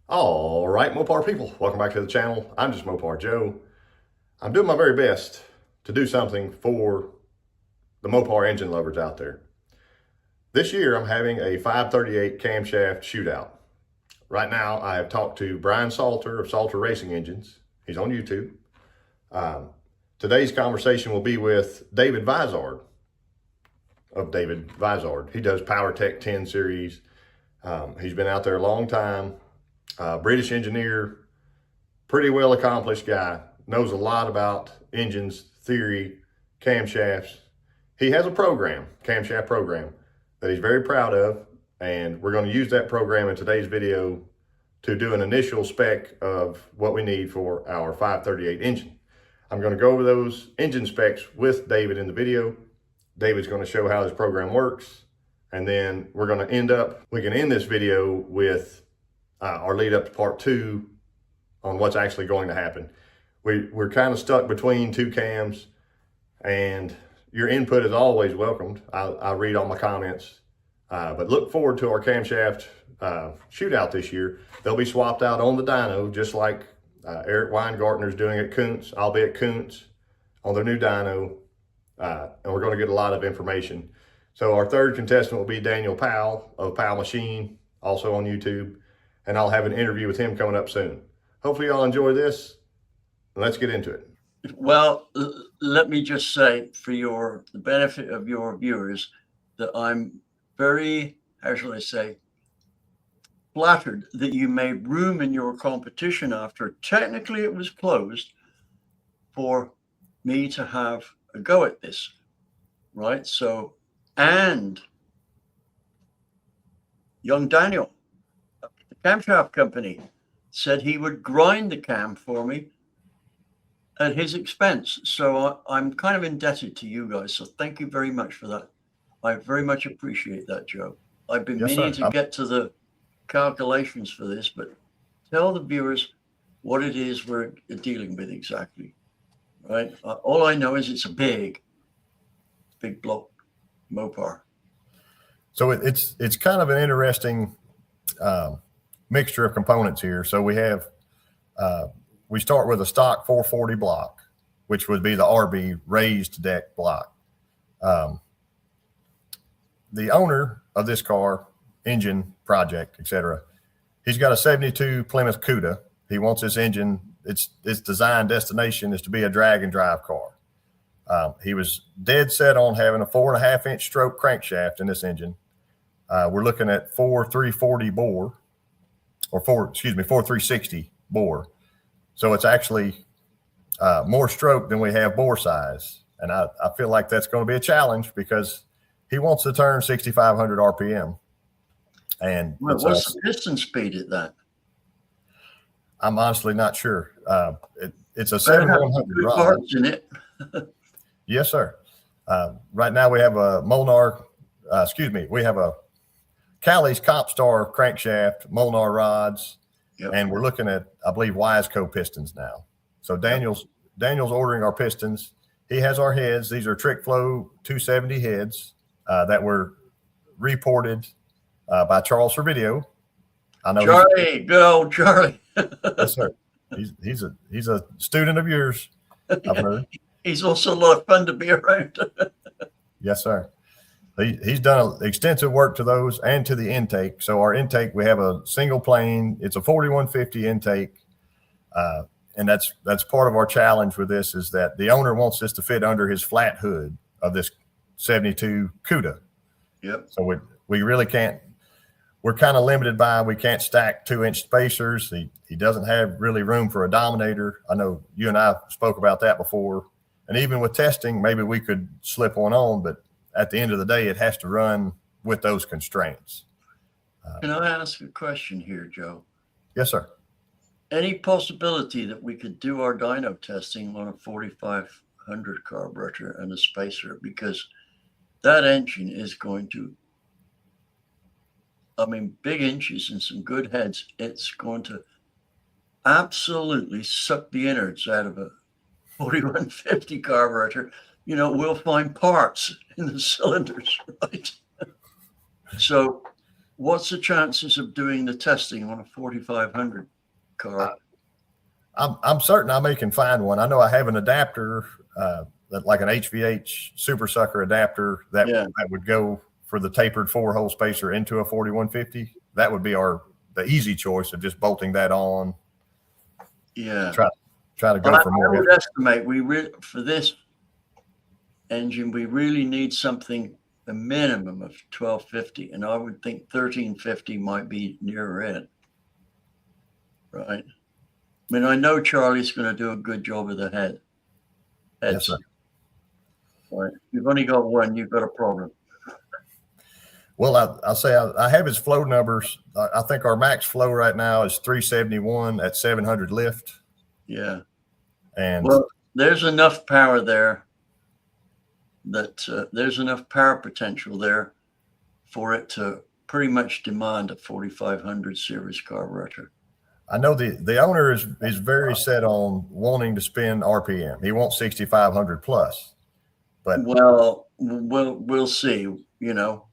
All right, Mopar people, welcome back to the channel. I'm just Mopar Joe. I'm doing my very best to do something for the Mopar engine lovers out there. This year, I'm having a 538 camshaft shootout. Right now, I have talked to Brian Salter of Salter Racing Engines. He's on YouTube. Today's conversation will be with David Vizard of David Vizard. He does PowerTech 10 series. He's been out there a long time. British engineer, pretty well accomplished guy, knows a lot about engines, theory, camshafts. He has a program, camshaft program, that he's very proud of, and we're going to use that program in today's video to do an initial spec of what we need for our 538 engine. I'm going to go over those engine specs with David in the video. David's going to show how this program works, and then we're going to we can end this video with our lead up to part 2 on what's actually going to happen. We're kind of stuck between two cams, and your input is always welcomed. I read all my comments, but look forward to our camshaft shootout this year. They'll be swapped out on the dyno, just like Eric Weingartner's doing at Kuntz. I'll be at Kuntz on their new dyno, and we're going to get a lot of information. So our third contestant will be Daniel Powell of Powell Machine, also on YouTube. And I'll have an interview with him coming up soon. Hopefully y'all enjoy this. Let's get into it. Well, let me just say, for the benefit of your viewers, that I'm very, how shall I say, flattered that you made room in your competition after technically it was closed for me to have a go at this, right? So, and young Daniel, Camshaft company, said he would grind the cam for me at his expense. So I'm kind of indebted to you guys. So thank you very much for that. I very much appreciate that, Joe. I've been meaning to get to the calculations for this, but tell the viewers what it is we're dealing with exactly, right? All I know is it's a big block Mopar. So it's kind of an interesting mixture of components here. So we have, we start with a stock 440 block, which would be the RB raised deck block. The owner of this car, engine, project, etc., he's got a 72 Plymouth Cuda. He wants this engine, its design destination is to be a drag and drive car. He was dead set on having a 4.5-inch stroke crankshaft in this engine. We're looking at 4.340 bore, or 4.360 bore. So it's actually more stroke than we have bore size. And I feel like that's going to be a challenge because he wants to turn 6,500 RPM. And what's the piston speed at that? I'm honestly not sure. It's a 7,100 rod. In it. Yes, sir. Right now we have a Molnar, we have a Callie's Copstar crankshaft, Molnar rods, yep. And we're looking at, I believe, Wiseco pistons now. So Daniel's ordering our pistons. He has our heads. These are Trick Flow 270 heads that were reported by Charles Servideo. I know Charlie, good old Charlie. Yes, sir. He's a student of yours, I've heard. He's also a lot of fun to be around. Yes, sir. He's done extensive work to those and to the intake. So our intake, we have a single plane. It's a 4150 intake. And that's part of our challenge with this, is that the owner wants this to fit under his flat hood of this 72 Cuda. Yep. So we really can't, we're kind of limited by, we can't stack 2-inch spacers. He doesn't have really room for a dominator. I know you and I spoke about that before. And even with testing, maybe we could slip one on, but at the end of the day, it has to run with those constraints. Can I ask a question here, Joe? Yes, sir. Any possibility that we could do our dyno testing on a 4500 carburetor and a spacer? Because that engine is going to, I mean, big inches and some good heads. It's going to absolutely suck the innards out of a 4150 carburetor. You know, we'll find parts in the cylinders, right? So what's the chances of doing the testing on a 4500 car? I'm certain I can find one. I know I have an adapter, that like an HVH super sucker adapter that would go for the tapered 4-hole spacer into a 4150. That would be the easy choice of just bolting that on. Yeah. Try to go for more. I would estimate for this engine, we really need something a minimum of 1250, and I would think 1350 might be nearer it. Right. I mean, I know Charlie's going to do a good job of the heads. Yes, sir. Right. You've only got one, you've got a problem. Well, I'll say I have his flow numbers. I think our max flow right now is 371 at 700 lift. Yeah. And well, there's enough power there that there's enough power potential there for it to pretty much demand a 4500 series carburetor. I know the owner is very set on wanting to spend RPM. He wants 6,500 plus. But well, we'll see. You know,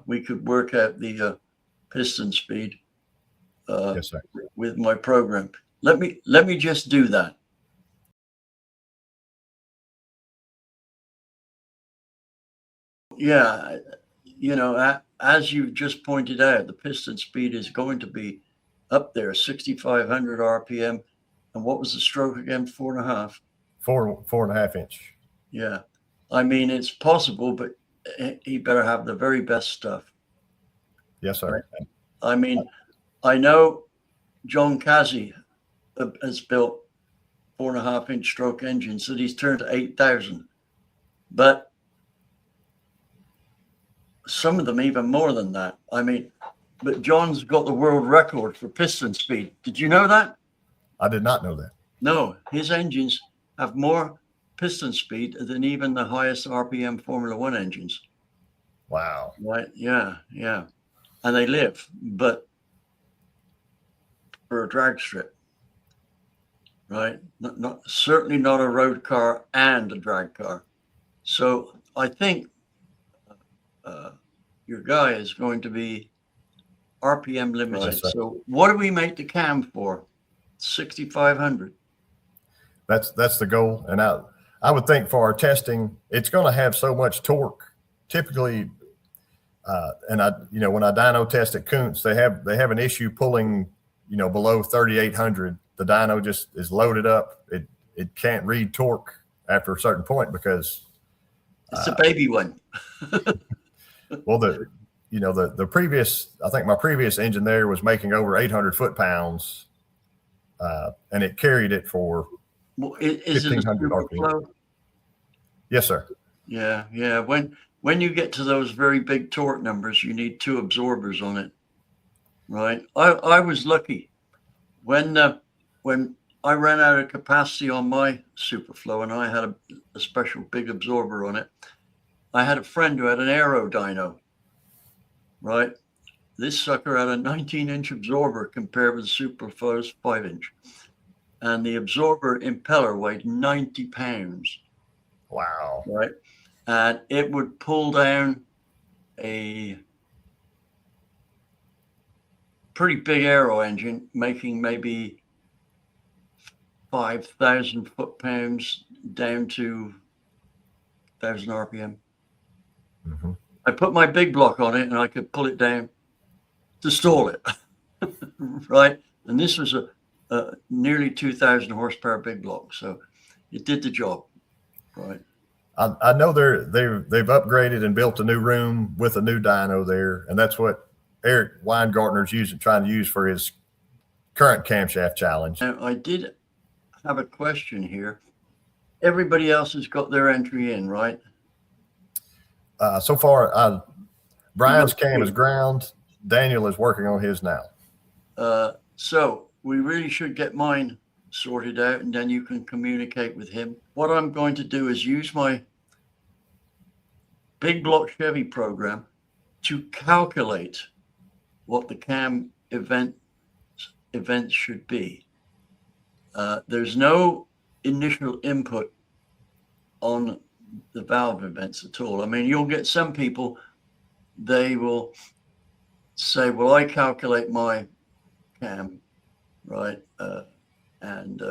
we could work out the piston speed. Yes, sir. With my program. Let me just do that. Yeah, you know, as you just pointed out, the piston speed is going to be up there, 6,500 RPM. And what was the stroke again? 4.5? 4.5 inch. Yeah. I mean, it's possible, but he better have the very best stuff. Yes, sir. Right? I mean, I know John Casey has built 4.5 inch stroke engines that he's turned to 8,000, but some of them even more than that. I mean, but John's got the world record for piston speed. Did you know that? I did not know that. No, his engines have more piston speed than even the highest RPM Formula One engines. Wow. Right? Yeah, yeah. And they live, but for a drag strip, right? Certainly not a road car and a drag car. So I think your guy is going to be RPM limited. Right, so what do we make the cam for? 6,500. That's the goal. And I would think for our testing, it's going to have so much torque. Typically, and when I dyno test at Kuntz, they have an issue pulling, below 3,800. The dyno just is loaded up. It can't read torque after a certain point because it's a baby one. Well, the previous, I think my previous engine there was making over 800 foot-pounds, and it carried it for 1,500 RPM. Yes, sir. Yeah, yeah. When you get to those very big torque numbers, you need 2 absorbers on it, right? I was lucky when I ran out of capacity on my Superflow and I had a special big absorber on it. I had a friend who had an aero dyno, right? This sucker had a 19-inch absorber compared with Superflow's 5-inch. And the absorber impeller weighed 90 pounds. Wow. Right? And it would pull down a pretty big aero engine, making maybe 5,000 foot-pounds down to 1,000 RPM. Mm-hmm. I put my big block on it and I could pull it down to stall it, right? And this was a nearly 2,000 horsepower big block, so it did the job, right? I know they've upgraded and built a new room with a new dyno there, and that's what Eric Weingartner's trying to use for his current camshaft challenge. Now, I did have a question here. Everybody else has got their entry in, right? So far, Brian's cam is ground. Daniel is working on his now. So we really should get mine sorted out, and then you can communicate with him. What I'm going to do is use my big block Chevy program to calculate what the cam events should be. There's no initial input on the valve events at all. I mean, you'll get some people, they will say, well, I calculate my cam, right? And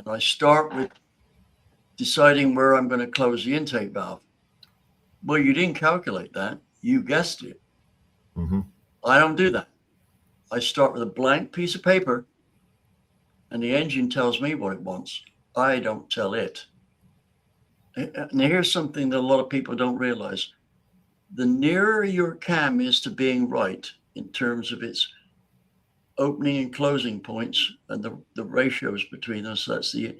I start with deciding where I'm going to close the intake valve. Well, you didn't calculate that. You guessed it. Mm-hmm. I don't do that. I start with a blank piece of paper, and the engine tells me what it wants. I don't tell it. And here's something that a lot of people don't realize. The nearer your cam is to being right in terms of its opening and closing points and the ratios between us, that's the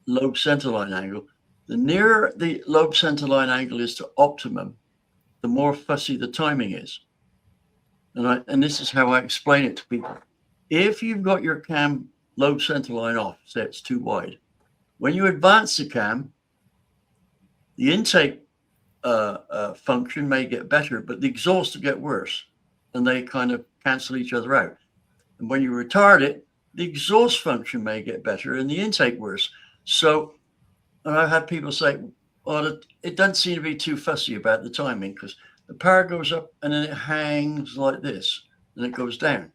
lobe centerline angle. The nearer the lobe centerline angle is to optimum, the more fussy the timing is. And this is how I explain it to people. If you've got your cam lobe centerline off, say it's too wide, when you advance the cam, the intake function may get better, but the exhaust will get worse, and they kind of cancel each other out. And when you retard it, the exhaust function may get better and the intake worse. So, and I've had people say, well, it doesn't seem to be too fussy about the timing because the power goes up and then it hangs like this and it goes down.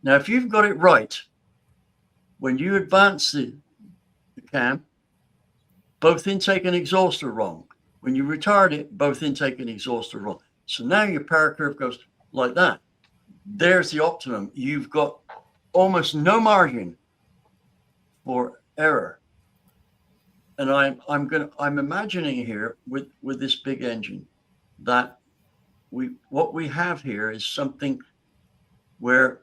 Now, if you've got it right, when you advance the cam, both intake and exhaust are wrong. When you retard it, both intake and exhaust are wrong. So now your power curve goes like that. There's the optimum. You've got almost no margin for error. And I'm imagining here with this big engine that what we have here is something where,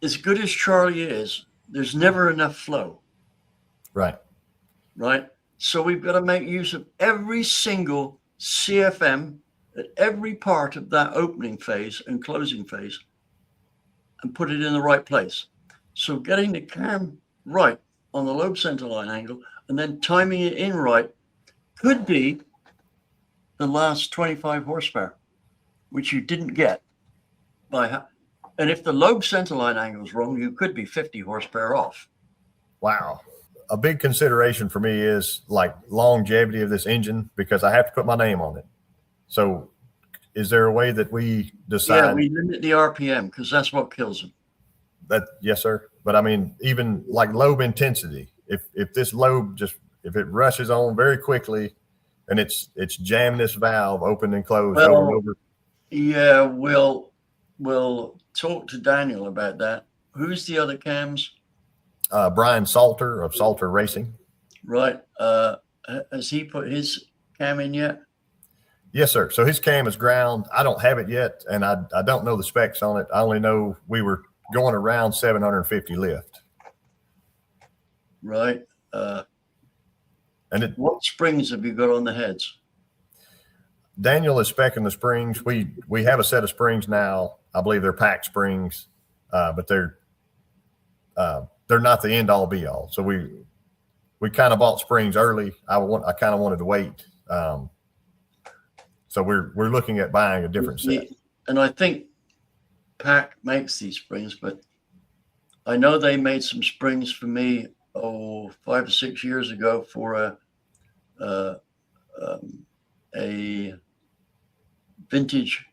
as good as Charlie is, there's never enough flow. Right. Right. So we've got to make use of every single CFM at every part of that opening phase and closing phase and put it in the right place. So getting the cam right on the lobe centerline angle and then timing it in right could be the last 25 horsepower, which you didn't get and if the lobe centerline angle is wrong, you could be 50 horsepower off. Wow. A big consideration for me is like longevity of this engine because I have to put my name on it. So is there a way that we decide? Yeah, we limit the RPM because that's what kills them. Yes, sir. But I mean, even like lobe intensity, if this lobe if it rushes on very quickly and it's jamming this valve open and closed over and over. Yeah, we'll talk to Daniel about that. Who's the other cams? Brian Salter of Salter Racing. Right. Has he put his cam in yet? Yes, sir. So his cam is ground. I don't have it yet, and I don't know the specs on it. I only know we were going around 750 lift. Right. And what springs have you got on the heads? Daniel is speccing the springs. We have a set of springs now. I believe they're pack springs, but they're not the end all be all. So we kind of bought springs early. I kind of wanted to wait. So we're looking at buying a different set. And I think Pack makes these springs, but I know they made some springs for me 5 or 6 years ago for a vintage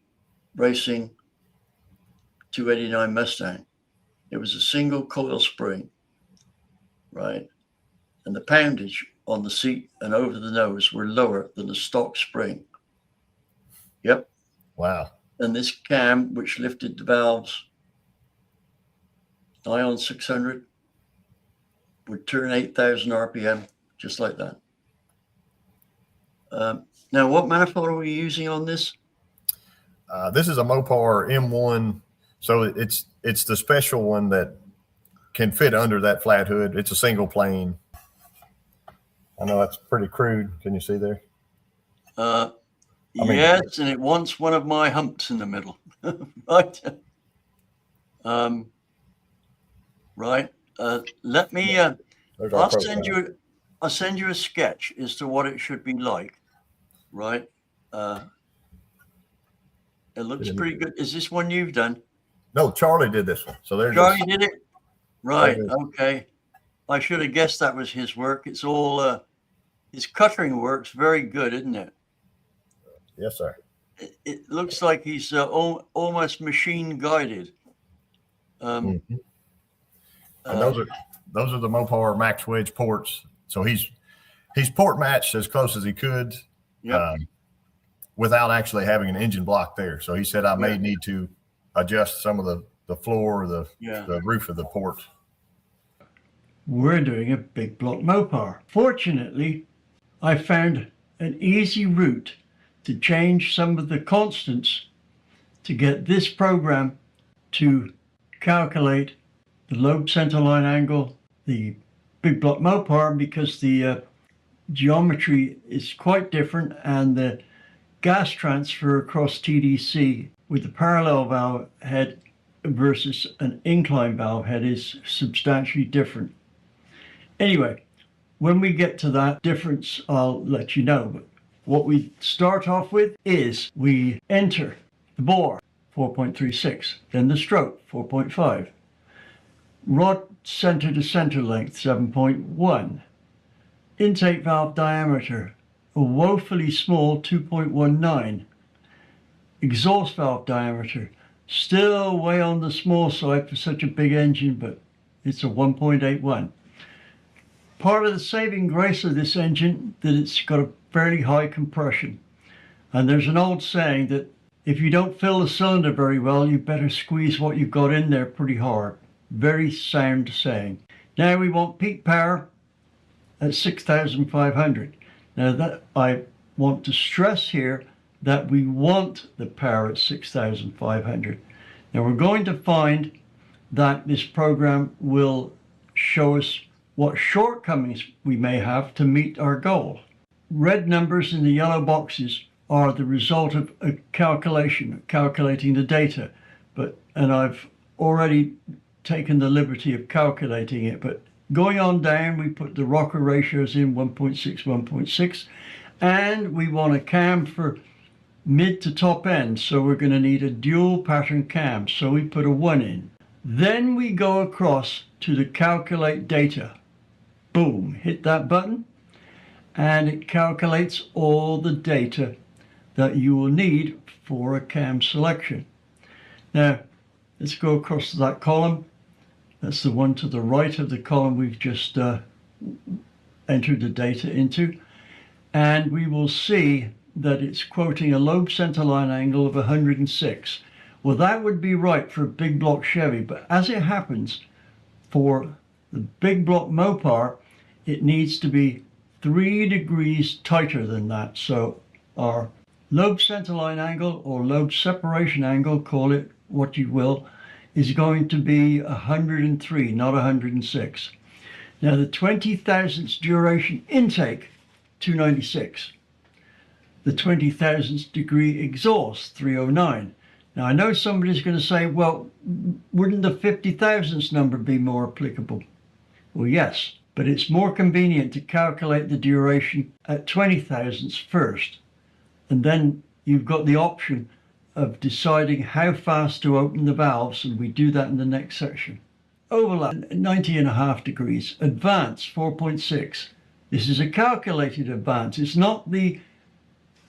racing 289 Mustang. It was a single coil spring, right? And the poundage on the seat and over the nose were lower than the stock spring. Yep. Wow. And this cam, which lifted the valves, Ion 600, would turn 8,000 RPM, just like that. Now, what manifold are we using on this? This is a Mopar M1. So it's the special one that can fit under that flat hood. It's a single plane. I know that's pretty crude. Can you see there? Yes, and it wants one of my humps in the middle. Right. Right. Let me. I'll send you a sketch as to what it should be like. Right. It looks pretty good. Is this one you've done? No, Charlie did this one. So there's Charlie did it. Right. Okay. I should have guessed that was his work. It's all his cuttering work's very good, isn't it? Yes, sir. it looks like he's almost machine guided. And those are the Mopar max wedge ports. So he's port matched as close as he could, Yep. without actually having an engine block there. So he said I may need to adjust some of the floor or the roof of the port. We're doing a big block Mopar. Fortunately, I found an easy route to change some of the constants to get this program to calculate the lobe centerline angle, the big block Mopar, because the geometry is quite different, and the gas transfer across TDC with the parallel valve head versus an incline valve head is substantially different. Anyway, when we get to that difference, I'll let you know. But what we start off with is we enter the bore, 4.36, then the stroke, 4.5, rod center to center length, 7.1, intake valve diameter, a woefully small 2.19, exhaust valve diameter, still way on the small side for such a big engine, but it's a 1.81. Part of the saving grace of this engine that it's got a fairly high compression. And there's an old saying that if you don't fill the cylinder very well, you better squeeze what you've got in there pretty hard. Very sound saying. Now we want peak power at 6,500. Now that I want to stress here that we want the power at 6,500. Now we're going to find that this program will show us what shortcomings we may have to meet our goal. Red numbers in the yellow boxes are the result of a calculation, calculating the data. And I've already taken the liberty of calculating it, but going on down, we put the rocker ratios in 1.6, 1.6, and we want a cam for mid to top end. So we're going to need a dual pattern cam. So we put a 1 in. Then we go across to the calculate data. Boom, hit that button, and it calculates all the data that you will need for a cam selection. Now, let's go across to that column. That's the one to the right of the column we've just entered the data into. And we will see that it's quoting a lobe centerline angle of 106. Well, that would be right for a big block Chevy, but as it happens, for the big block Mopar, it needs to be 3 degrees tighter than that. So our lobe centerline angle or lobe separation angle, call it what you will, is going to be 103, not 106. Now the 20 thousandths duration intake, 296. The 20 thousandths degree exhaust, 309. Now I know somebody's going to say, well, wouldn't the 50 thousandths number be more applicable? Well, yes, but it's more convenient to calculate the duration at 20 thousandths first. And then you've got the option of deciding how fast to open the valves, and we do that in the next section. Overlap, 90.5 degrees. Advance, 4.6. This is a calculated advance. It's not the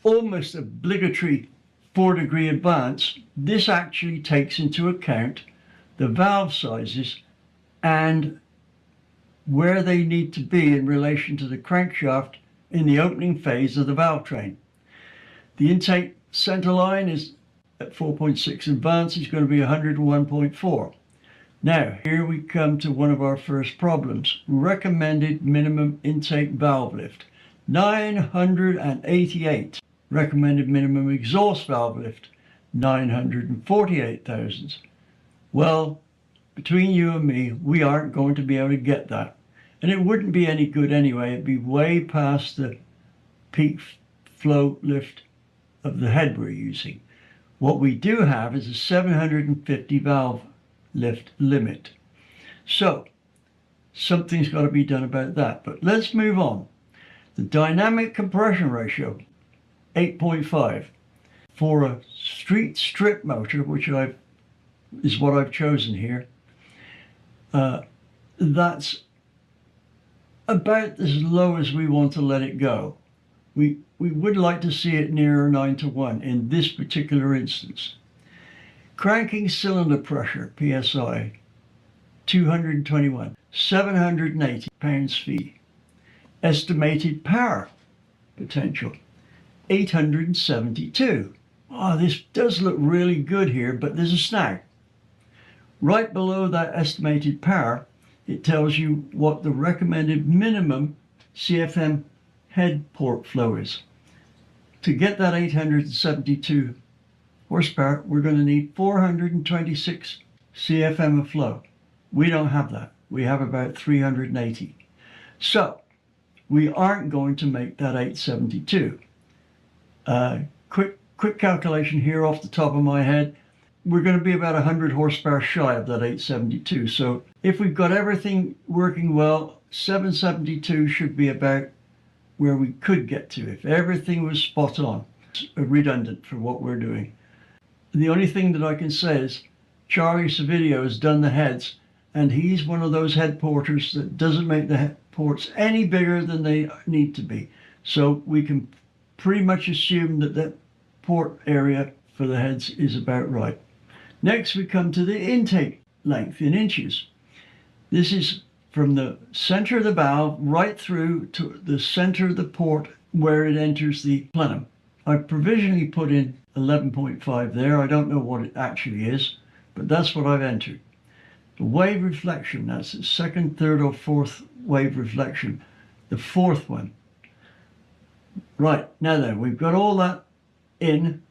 almost obligatory 4-degree advance. This actually takes into account the valve sizes and where they need to be in relation to the crankshaft in the opening phase of the valve train. The intake center line is at 4.6 advance, is going to be 101.4. Now, here we come to one of our first problems. Recommended minimum intake valve lift, 988. Recommended minimum exhaust valve lift, 948 thousandths. Well, between you and me, we aren't going to be able to get that. And it wouldn't be any good anyway. It'd be way past the peak flow lift of the head we're using. What we do have is a 750 valve lift limit. So something's got to be done about that. But let's move on. The dynamic compression ratio, 8.5. For a street strip motor, which is what I've chosen here, that's about as low as we want to let it go. We we would like to see it nearer 9-to-1 in this particular instance. Cranking cylinder pressure, PSI, 221, 780 pounds-feet. Estimated power potential, 872. Oh, this does look really good here, but there's a snag. Right below that estimated power, it tells you what the recommended minimum CFM head port flow is. To get that 872 horsepower, we're going to need 426 CFM of flow. We don't have that. We have about 380. So we aren't going to make that 872. Quick calculation here off the top of my head. We're going to be about 100 horsepower shy of that 872. So if we've got everything working well, 772 should be about where we could get to if everything was spot on. It's redundant for what we're doing. The only thing that I can say is Charlie Savidio has done the heads, and he's one of those head porters that doesn't make the head ports any bigger than they need to be. So we can pretty much assume that the port area for the heads is about right. Next we come to the intake length in inches. This is from the center of the valve right through to the center of the port where it enters the plenum. I provisionally put in 11.5 there. I don't know what it actually is, but that's what I've entered. The wave reflection, that's the second, third or fourth wave reflection, the fourth one. Right, now then, we've got all that in.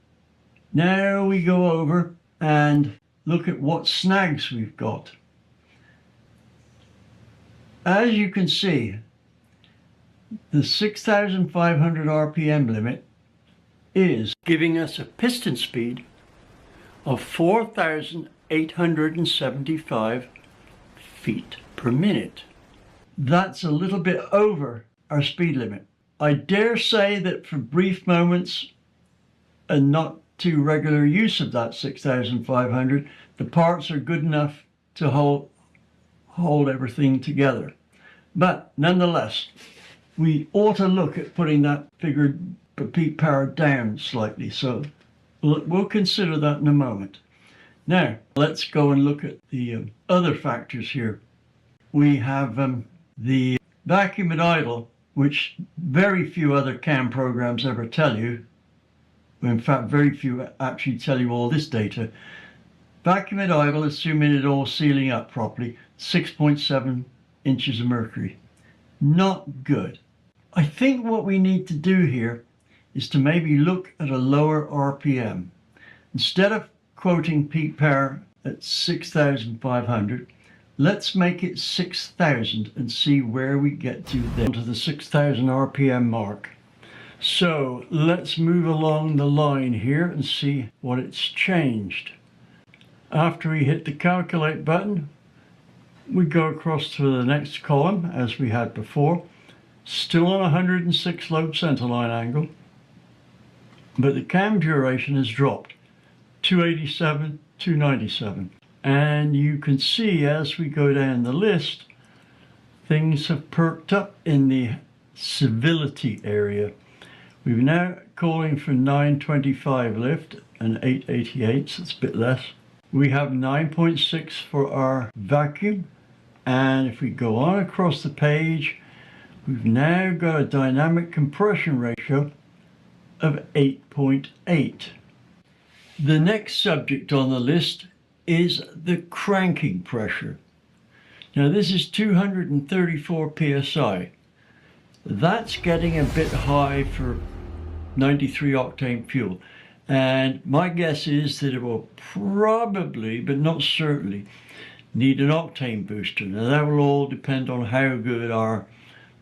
Now we go over and look at what snags we've got. As you can see, the 6,500 RPM limit is giving us a piston speed of 4,875 feet per minute. That's a little bit over our speed limit. I dare say that for brief moments and not too regular use of that 6,500, the parts are good enough to hold everything together. But nonetheless, we ought to look at putting that figure per peak power down slightly. So we'll consider that in a moment. Now, let's go and look at the other factors here. We have the vacuum at idle, which very few other CAM programs ever tell you. In fact, very few actually tell you all this data. Vacuum at idle, assuming it all sealing up properly, 6.7 inches of mercury. Not good. I think what we need to do here is to maybe look at a lower RPM. Instead of quoting peak power at 6,500, let's make it 6,000 and see where we get to then, to the 6,000 RPM mark. So let's move along the line here and see what it's changed. After we hit the calculate button, we go across to the next column as we had before, still on 106 lobe centerline angle, but the cam duration has dropped, 287, 297. And you can see as we go down the list, things have perked up in the civility area. We're now calling for 925 lift and 888, so it's a bit less. We have 9.6 for our vacuum, and if we go on across the page, we've now got a dynamic compression ratio of 8.8. The next subject on the list is the cranking pressure. Now this is 234 psi. That's getting a bit high for 93 octane fuel, and my guess is that it will probably, but not certainly, need an octane booster. Now that will all depend on how good our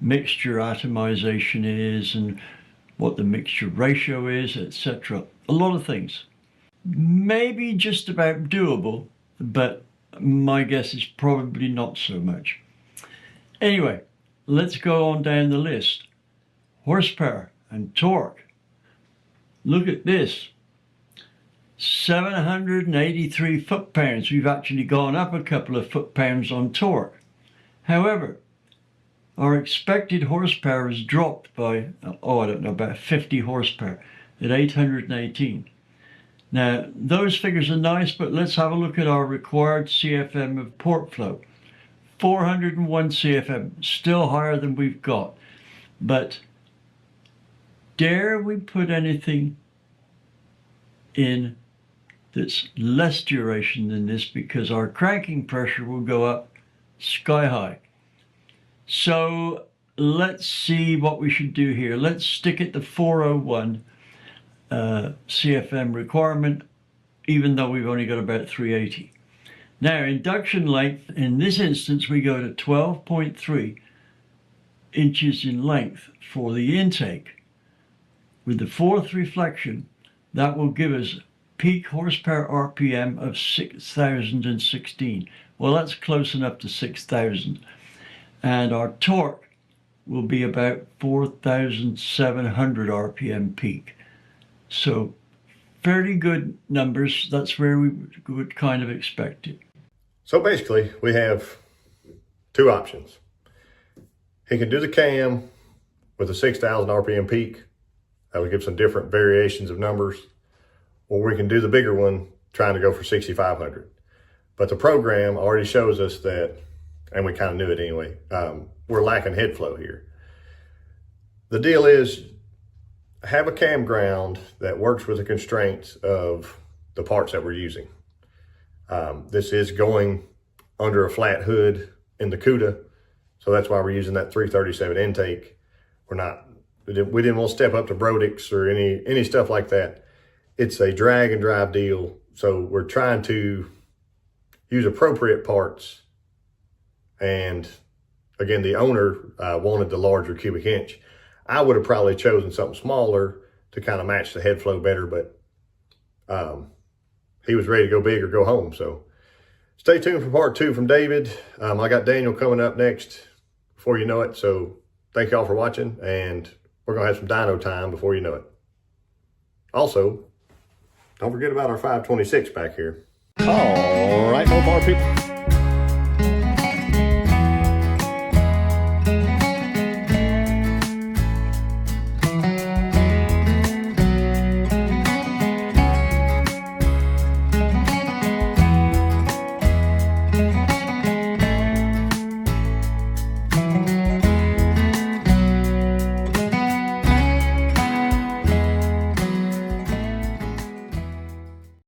mixture atomization is and what the mixture ratio is, etc. A lot of things. Maybe just about doable, but my guess is probably not so much. Anyway, let's go on down the list. Horsepower and torque. Look at this. 783 foot-pounds. We've actually gone up a couple of foot-pounds on torque. However, our expected horsepower is dropped by, oh, I don't know, about 50 horsepower at 818. Now, those figures are nice, but let's have a look at our required CFM of port flow. 401 CFM, still higher than we've got. But dare we put anything in that's less duration than this, because our cranking pressure will go up sky high. So let's see what we should do here. Let's stick at the 401 CFM requirement, even though we've only got about 380. Now, induction length, in this instance, we go to 12.3 inches in length for the intake. With the fourth reflection, that will give us peak horsepower RPM of 6,016. Well, that's close enough to 6,000. And our torque will be about 4,700 RPM peak. So fairly good numbers. That's where we would kind of expect it. So basically, we have two options. He can do the cam with a 6,000 RPM peak. That would give some different variations of numbers. Or we can do the bigger one, trying to go for 6,500. But the program already shows us that, and we kind of knew it anyway, we're lacking head flow here. The deal is, have a campground that works with the constraints of the parts that we're using. This is going under a flat hood in the CUDA, so that's why we're using that 337 intake. We didn't want to step up to Brodix or any stuff like that. It's a drag and drive deal, so we're trying to use appropriate parts. And again, the owner wanted the larger cubic inch. I would have probably chosen something smaller to kind of match the head flow better, but he was ready to go big or go home. So stay tuned for part 2 from David. I got Daniel coming up next before you know it. So thank y'all for watching, and we're going to have some dyno time before you know it. Also, don't forget about our 526 back here. All right, Mopar people.